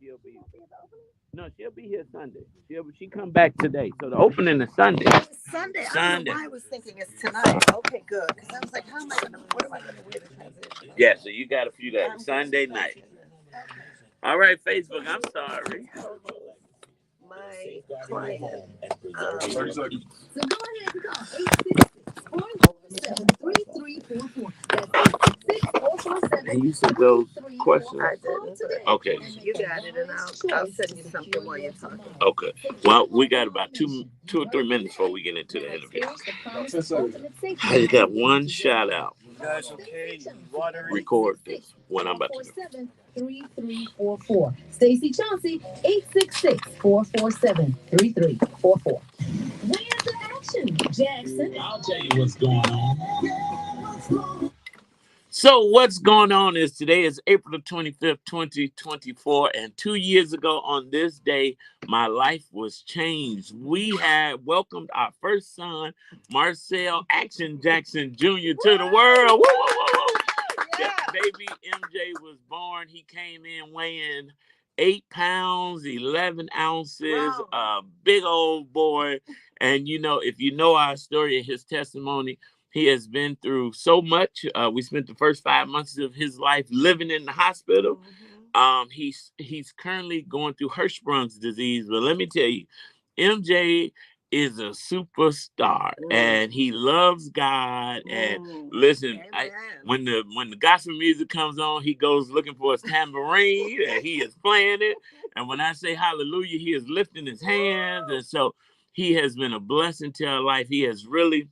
she'll be. No, she'll be here Sunday. She come back today. So the opening is Sunday. Oh, it's Sunday. I don't Sunday. know why I was thinking it's tonight. Okay, good. Because I was like, how am I gonna? What am I gonna wear to transition? Yeah, so you got a few days. I'm Sunday just night. okay. All right, Facebook. I'm sorry. My client. So go ahead and call 866-447-3344. That's 866-447-3344. And you sent those questions. I didn't. Okay. You got it, and I'll send you something while you're talking. Okay. Well, we got about two or 3 minutes before we get into the interview. I just got one shout out. Guys, okay? Water. Record this when I'm about to do. 3344. Stacy Chauncey, 866-447-3344. Where's the action, Jackson? I'll tell you what's going on. So what's going on is today is April the 25th, 2024. And 2 years ago on this day, my life was changed. We had welcomed our first son, Marcel Action Jackson Jr. to the world. Woo, woo, woo, woo. Yeah. Baby MJ was born. He came in weighing 8 pounds, 11 ounces, Wow. a big old boy. And you know, if you know our story and his testimony, he has been through so much. We spent the first 5 months of his life living in the hospital. He's currently going through Hirschsprung's disease. But let me tell you, MJ is a superstar, and he loves God. And listen, when the gospel music comes on, he goes looking for his tambourine, and he is playing it. And when I say hallelujah, he is lifting his hands. And so he has been a blessing to our life. He has really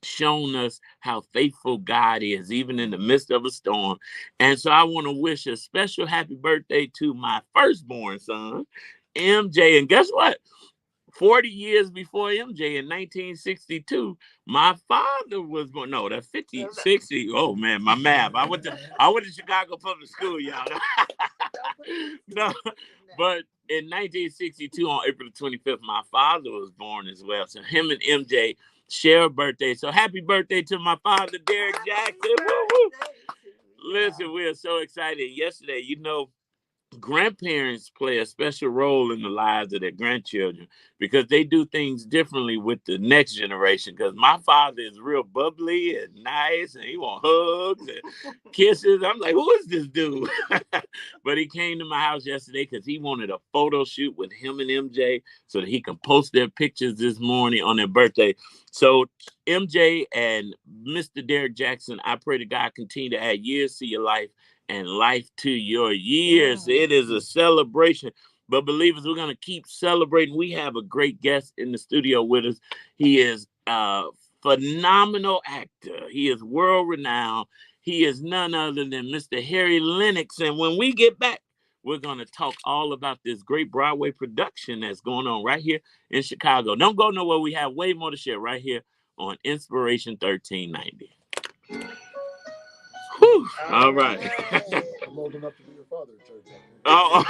shown us how faithful God is, even in the midst of a storm. And so I want to wish a special happy birthday to my firstborn son, MJ. And guess what? 40 years before MJ in 1962, my father was born. No, that's 50, 60. Oh man, my math. I went to Chicago Public School, y'all. No, but in 1962, on April the 25th, my father was born as well. So him and MJ share a birthday. So happy birthday to my father, Derek Jackson. Woo, woo. Listen, we are so excited. Yesterday, you know, grandparents play a special role in the lives of their grandchildren because they do things differently with the next generation. Because my father is real bubbly and nice, and he want hugs and kisses. I'm like, who is this dude? But he came to my house yesterday because he wanted a photo shoot with him and MJ so that he can post their pictures this morning on their birthday. So MJ and Mr. Derek Jackson, I pray to God continue to add years to your life and life to your years. It is a celebration. But believers, we're going to keep celebrating. We have a great guest in the studio with us. He is a phenomenal actor. He is world renowned. He is none other than Mr. Harry Lennox. And when we get back, we're going to talk all about this great Broadway production that's going on right here in Chicago. Don't go nowhere. We have way more to share right here on Inspiration 1390. Whew. All right. I'm old enough to be your father, church. Oh,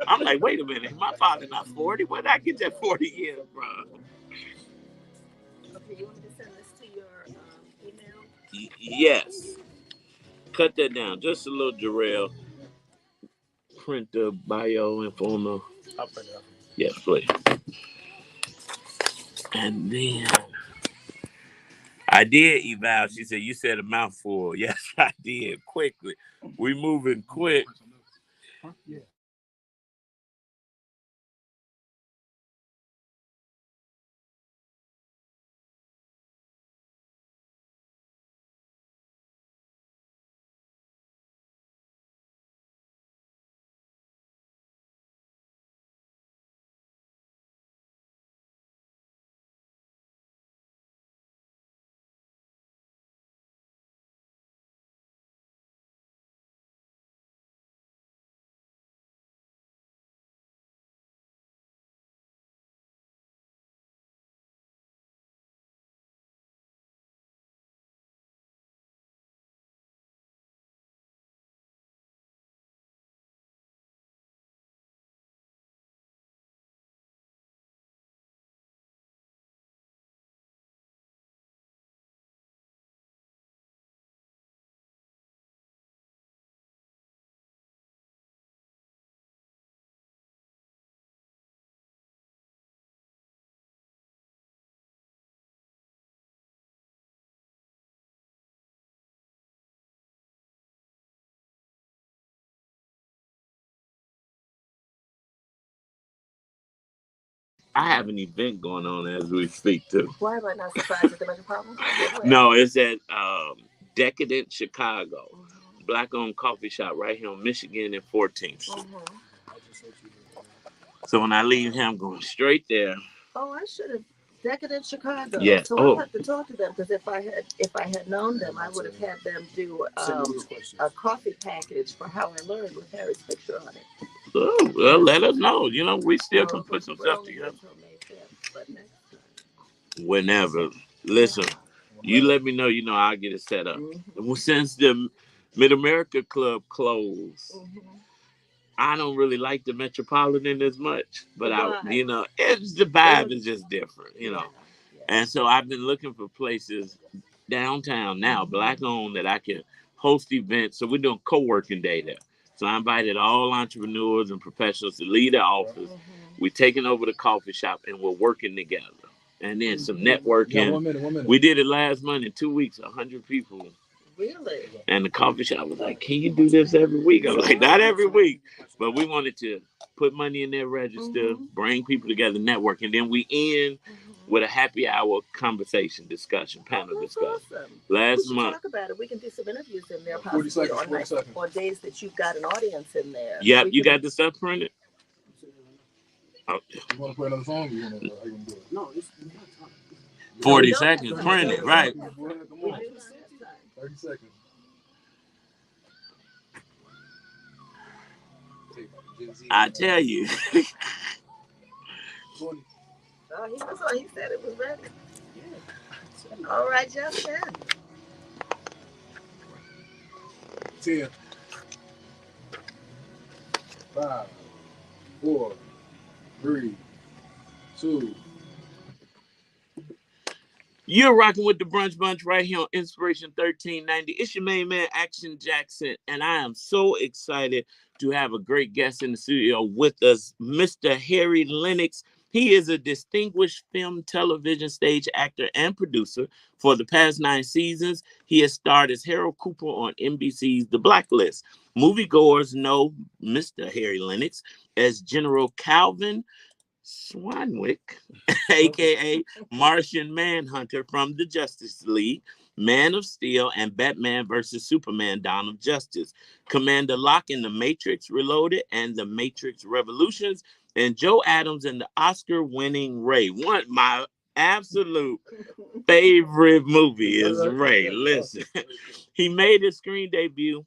I'm like, wait a minute. My father not 40. Where did I get that 40 years from? Okay, you want me to send this to your email? Yes. Cut that down. Just a little Jarrell. Print the bio info. I'll print it out. Yes, please. And then I did eval. She said, you said a mouthful. Yes, I did. Quickly. We moving quick. Yeah. I have an event going on as we speak too. Why am I not surprised at the Metropolitan Club? No, it's at Decadent Chicago, black-owned coffee shop right here on Michigan and 14th. So when I leave here, I'm going straight there. Oh, I should have. Decadent Chicago. Yeah. So I'll have to talk to them because if I had known them, I would have had them do a coffee package for How I Learned with Harry's picture on it. Oh, well, let us know. You know, we still can put some stuff together. Whenever. Listen, you let me know, you know, I'll get it set up. Since the Mid-America Club closed, I don't really like the Metropolitan as much, but you know, the vibe is just different, you know. And so I've been looking for places downtown now, black owned, that I can host events. So we're doing co-working day there. So I invited all entrepreneurs and professionals to lead the office. We're taking over the coffee shop and we're working together. And then some networking. Yeah, 1 minute. We did it last month in 2 weeks, 100 people. Really? And the coffee shop was like, can you do this every week? I was like, not every week. But we wanted to put money in their register, bring people together, network. And then we end with a happy hour conversation, discussion, panel discussion. Awesome. Last month. Talk about it. We can do some interviews in there, 40 seconds, on 40 seconds. on days that you've got an audience in there. Yep, you got the stuff printed? Oh. You want to play another song? Or you want to do it? No, it's 40 seconds, print it, right. 30 seconds. I tell you. 20. Oh, he said it was ready. Yeah. All right, Justin. 10. 5, 4, 3, 2. You're rocking with the Brunch Bunch right here on Inspiration 1390. It's your main man, Action Jackson, and I am so excited to have a great guest in the studio with us, Mr. Harry Lennox. He is a distinguished film, television, stage actor, and producer. For the past 9 seasons, he has starred as Harold Cooper on NBC's The Blacklist. Moviegoers know Mr. Harry Lennox as General Calvin Swanwick, a.k.a. Martian Manhunter from the Justice League, Man of Steel, and Batman vs. Superman, Dawn of Justice, Commander Locke in The Matrix Reloaded and The Matrix Revolutions, and Joe Adams in the Oscar-winning Ray. My absolute favorite movie is Ray. Listen, he made his screen debut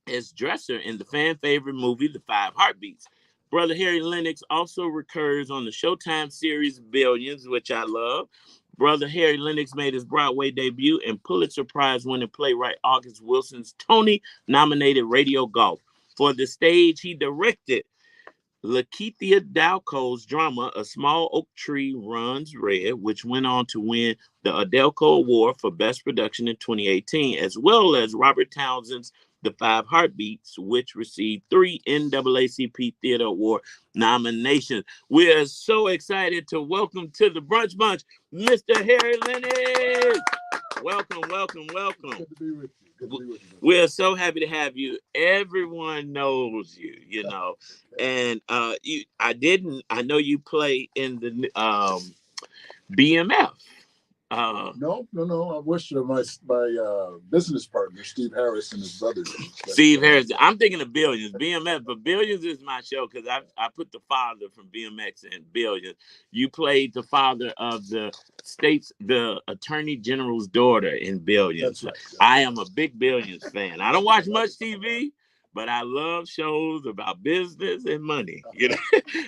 as Dresser in the fan-favorite movie The Five Heartbeats. Brother Harry Lennox also recurs on the Showtime series Billions, which I love. Brother Harry Lennox made his Broadway debut in Pulitzer Prize-winning playwright August Wilson's Tony-nominated Radio Golf. For the stage, he directed Lakeithia Dalco's drama, A Small Oak Tree Runs Red, which went on to win the Adelco Award for Best Production in 2018, as well as Robert Townsend's The Five Heartbeats, which received 3 NAACP Theater Award nominations. We are so excited to welcome to the Brunch Bunch, Mr. Harry Lennox. Welcome. Good to be with you. We are so happy to have you. Everyone knows you, you know. And I know you play in the BMF. No. I wish my business partner, Steve Harris, and his brother did. Steve Harris. I'm thinking of Billions, BMF, but Billions is my show because I put the father from BMX in Billions. You played the father of the Attorney General's daughter in Billions. That's right. I am a big Billions fan. I don't watch much TV, but I love shows about business and money. You know,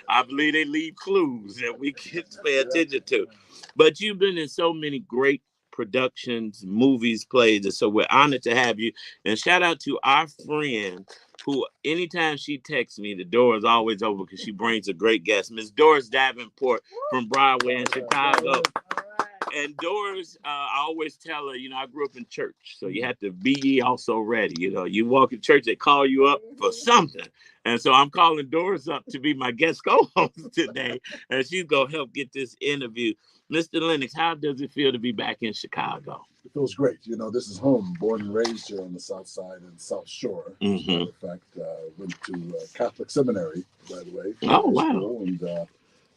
I believe they leave clues that we can pay attention to. But you've been in so many great productions, movies, plays, and so we're honored to have you. And shout out to our friend who, anytime she texts me, the door is always open because she brings a great guest, Miss Doris Davenport from Broadway in Chicago. And Doris, I always tell her, you know, I grew up in church, so you have to be ye also ready. You know, you walk in church, they call you up for something. And so I'm calling Doris up to be my guest co-host today, and she's going to help get this interview. Mr. Lennox, how does it feel to be back in Chicago? It feels great. You know, this is home. Born and raised here on the South Side and South Shore. As a matter of fact, went to Catholic seminary, by the way. Oh, wow. And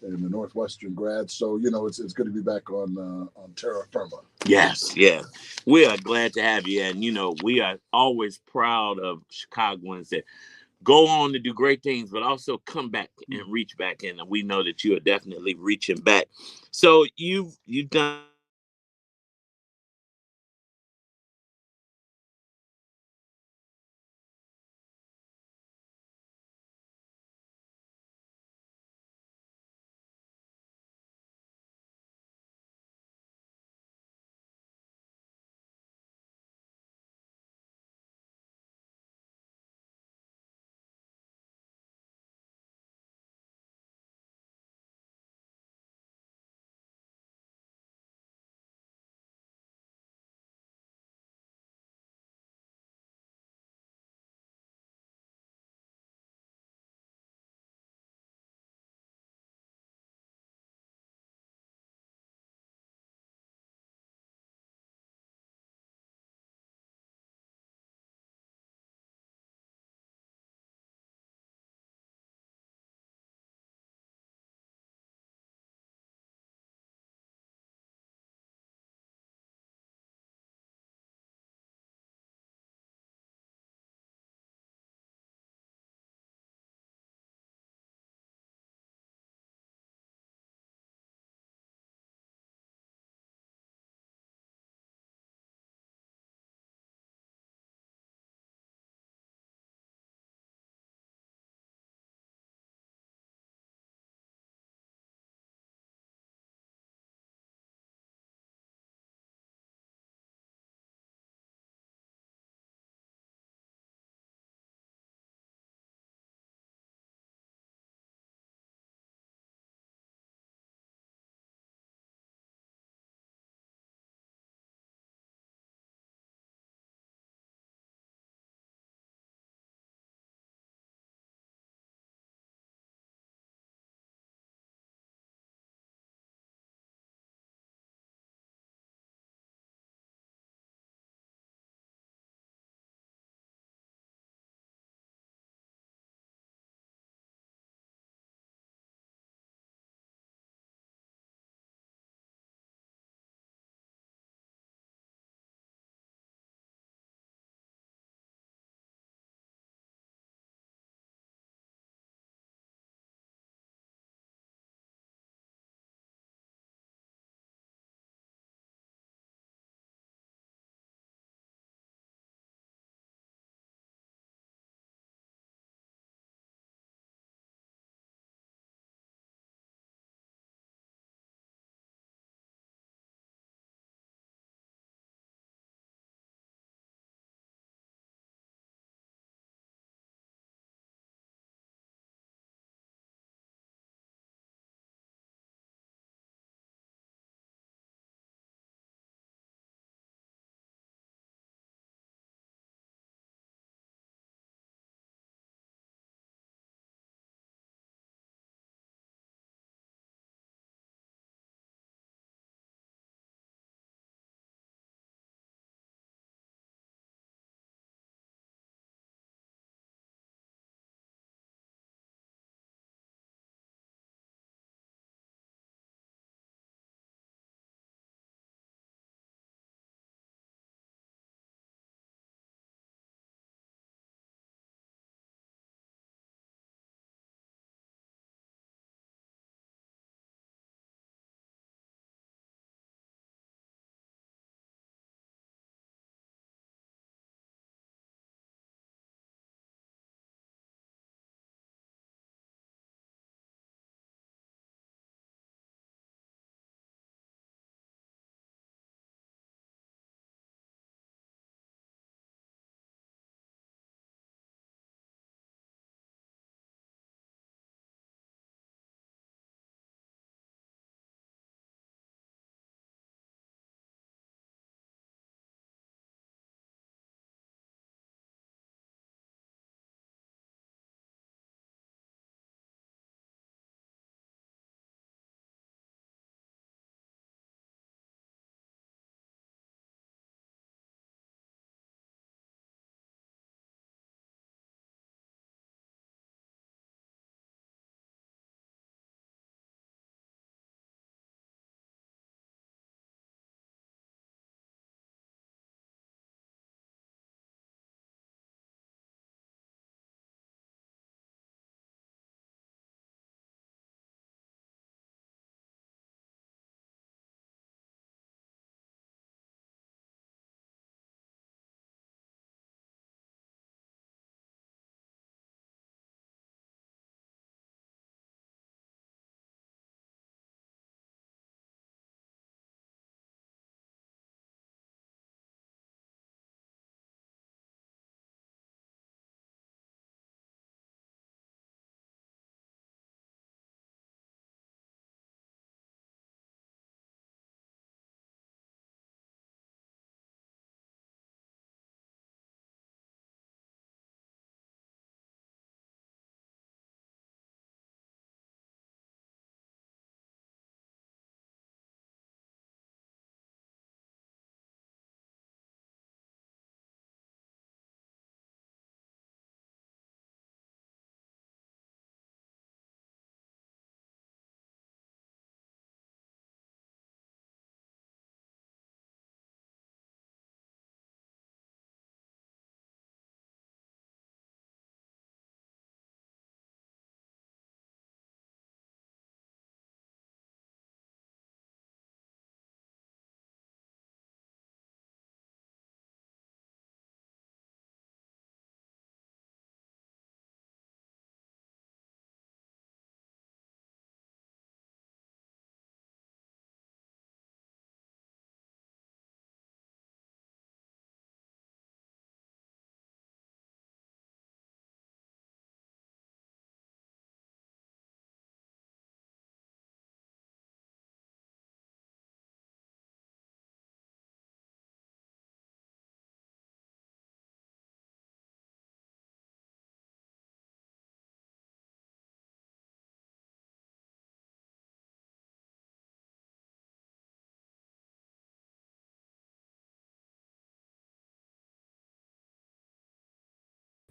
and the Northwestern grad. So you know, it's good to be back on terra firma. Yes, yes. We are glad to have you. And, you know, we are always proud of Chicagoans that go on to do great things, but also come back and reach back in. And we know that you are definitely reaching back. So you've done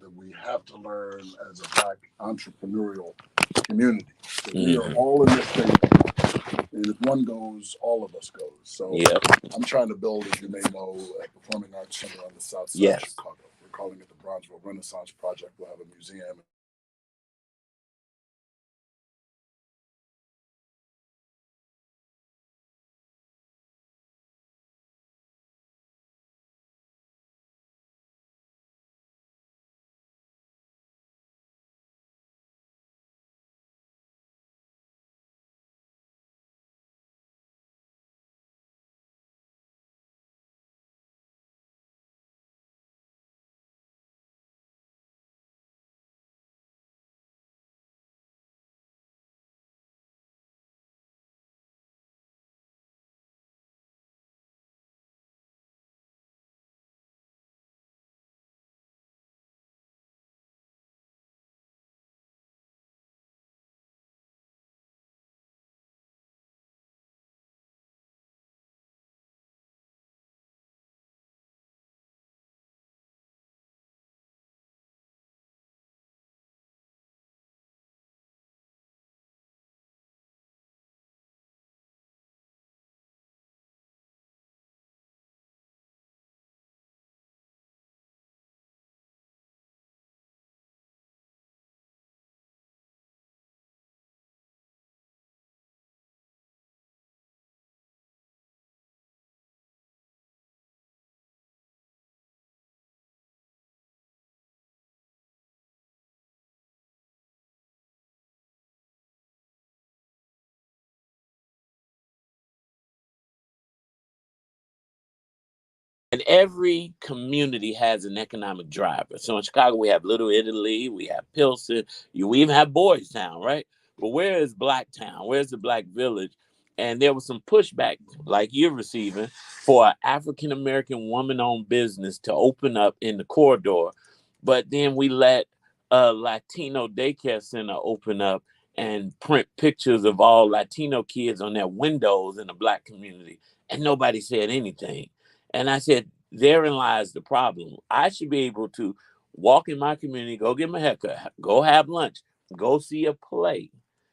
that we have to learn as a Black entrepreneurial community. So we are all in this thing, and if one goes, all of us goes. So I'm trying to build, as you may know, a performing arts center on the south side of Chicago. We're calling it the Bronzeville Renaissance Project. We'll have a museum. And every community has an economic driver. So in Chicago, we have Little Italy, we have Pilsen, we even have Boys Town, right? But where is Black Town? Where's the Black Village? And there was some pushback, like you're receiving, for an African American woman-owned business to open up in the corridor. But then we let a Latino daycare center open up and print pictures of all Latino kids on their windows in the Black community, and nobody said anything. And I said, therein lies the problem. I should be able to walk in my community, go get my haircut, go have lunch, go see a play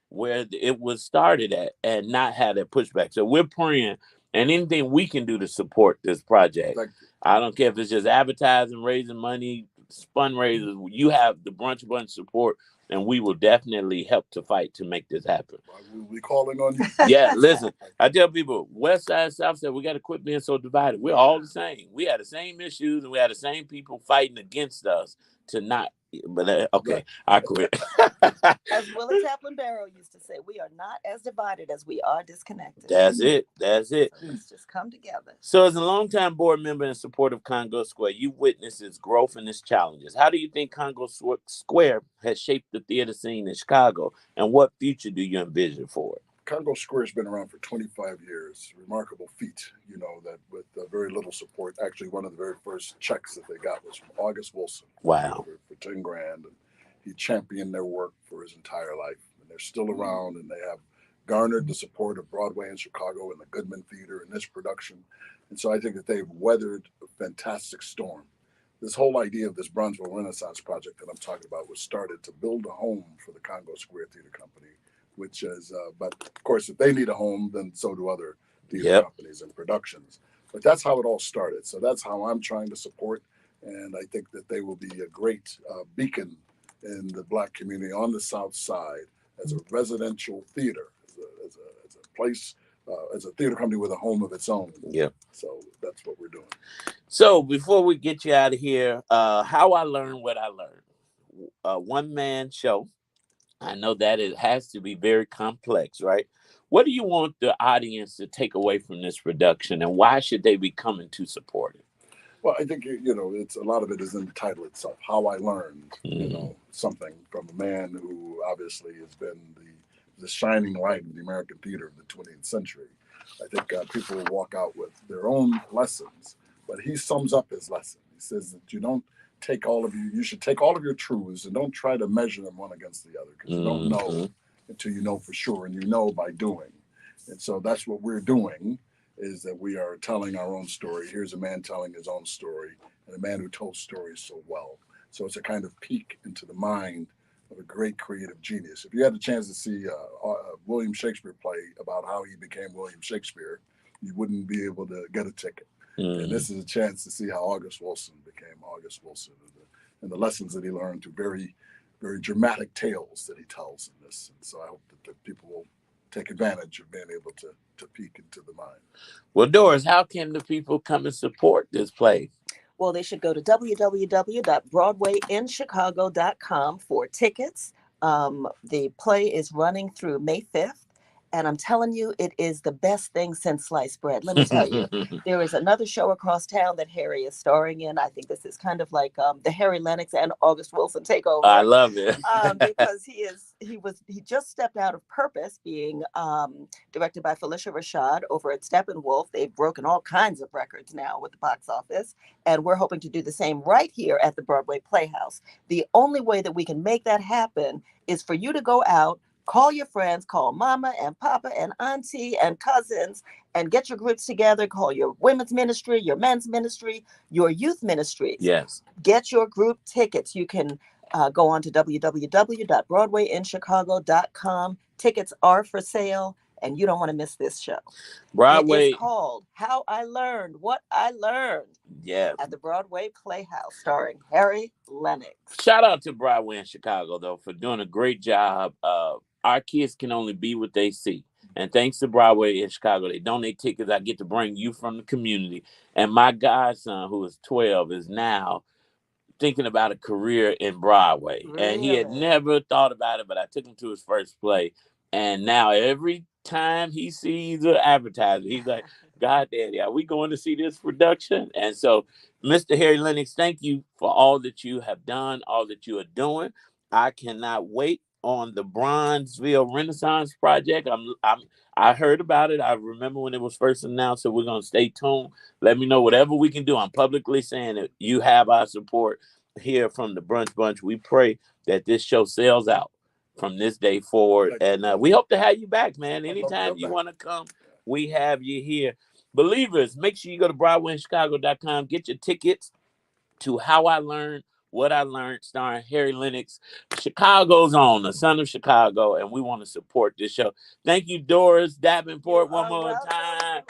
where it was started at, and not have that pushback. So we're praying, and anything we can do to support this project. I don't care if it's just advertising, raising money, fundraisers. You have the Brunch Bunch support, and we will definitely help to fight to make this happen. We'll be calling on you. Yeah, listen, I tell people, West Side, South Side, we got to quit being so divided. We're all the same. We had the same issues, and we had the same people fighting against us to not. But okay, I quit. As Willis Taplin Barrow used to say, we are not as divided as we are disconnected. That's it. That's it. So let's just come together. So as a longtime board member in support of Congo Square, you've witnessed its growth and its challenges. How do you think Congo Square has shaped the theater scene in Chicago, and what future do you envision for it? Congo Square has been around for 25 years. Remarkable feat, that with very little support. Actually, one of the very first checks that they got was from August Wilson. Wow. For 10 grand. And he championed their work for his entire life. And they're still around, and they have garnered the support of Broadway in Chicago and the Goodman Theater in this production. And so I think that they've weathered a fantastic storm. This whole idea of this Bronzeville Renaissance project that I'm talking about was started to build a home for the Congo Square Theater Company, which is, but of course, if they need a home, then so do other theater companies and productions. But that's how it all started. So that's how I'm trying to support. And I think that they will be a great beacon in the Black community on the South Side as a residential theater, as a place, as a theater company with a home of its own. Yeah. So that's what we're doing. So before we get you out of here, how I learned what I learned. One-man show. I know that it has to be very complex, right? What do you want the audience to take away from this production, and why should they be coming to support it? Well, I think it's a lot of it is in the title itself. How I learned, something from a man who obviously has been the shining light of the American theater of the 20th century. I think people will walk out with their own lessons, but he sums up his lesson. He says that you should take all of your truths and don't try to measure them one against the other, because you don't know until you know for sure, and you know by doing. And so that's what we're doing, is that we are telling our own story. Here's a man telling his own story, and a man who told stories so well. So it's a kind of peek into the mind of a great creative genius. If you had the chance to see William Shakespeare play about how he became William Shakespeare, you wouldn't be able to get a ticket. And this is a chance to see how August Wilson became August Wilson, and the lessons that he learned through very, very dramatic tales that he tells in this. And so I hope that people will take advantage of being able to peek into the mind. Well, Doris, how can the people come and support this play? Well, they should go to www.broadwayinchicago.com for tickets. The play is running through May 5th. And I'm telling you, it is the best thing since sliced bread. Let me tell you. There is another show across town that Harry is starring in. I think this is kind of like the Harry Lennox and August Wilson takeover. I love it. Because he just stepped out of Purpose, being directed by Felicia Rashad over at Steppenwolf. They've broken all kinds of records now with the box office. And we're hoping to do the same right here at the Broadway Playhouse. The only way that we can make that happen is for you to go out, call your friends, call mama and papa and auntie and cousins, and get your groups together. Call your women's ministry, your men's ministry, your youth ministries. Yes. Get your group tickets. You can go on to www.broadwayinchicago.com. Tickets are for sale, and you don't want to miss this show. Broadway. It is called How I Learned What I Learned. Yes. At the Broadway Playhouse, starring Harry Lennox. Shout out to Broadway in Chicago, though, for doing a great job. Our kids can only be what they see. And thanks to Broadway in Chicago, they donate tickets. I get to bring you from the community. And my godson, who is 12, is now thinking about a career in Broadway. Really? And he had never thought about it, but I took him to his first play. And now every time he sees an advertisement, he's like, God, Daddy, are we going to see this production? And so, Mr. Harry Lennox, thank you for all that you have done, all that you are doing. I cannot wait on the Bronzeville Renaissance Project. I heard about it. I remember when it was first announced, so we're going to stay tuned. Let me know whatever we can do. I'm publicly saying that you have our support here from the Brunch Bunch. We pray that this show sells out from this day forward. And we hope to have you back, man. Anytime you want to come, we have you here. Believers, make sure you go to BroadwayInChicago.com. Get your tickets to How I Learned What I Learned, starring Harry Lennox. Chicago's on, the son of Chicago, and we want to support this show. Thank you, Doris Davenport, one more time.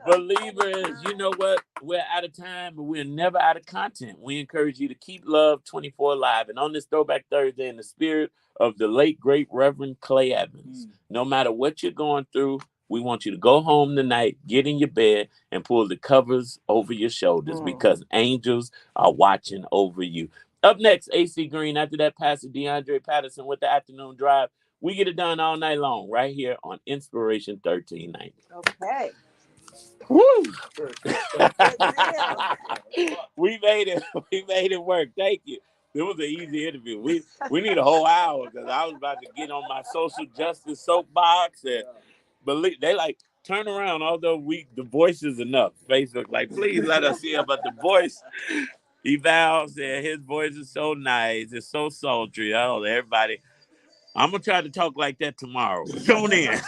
Believers, you know what? We're out of time, but we're never out of content. We encourage you to keep Love 24 alive. And on this Throwback Thursday, in the spirit of the late, great Reverend Clay Evans, no matter what you're going through, we want you to go home tonight, get in your bed, and pull the covers over your shoulders because angels are watching over you. Up next, AC Green. After that, Pastor DeAndre Patterson with the afternoon drive. We get it done all night long right here on Inspiration 1390. Okay. Woo! We made it. We made it work. Thank you. It was an easy interview. We need a whole hour because I was about to get on my social justice soapbox and believe they like turn around. Although the voice is enough. Facebook like please let us hear about the voice. Eval said his voice is so nice. It's so sultry. Oh, everybody. I'm gonna try to talk like that tomorrow. Tune in.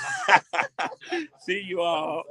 See you all.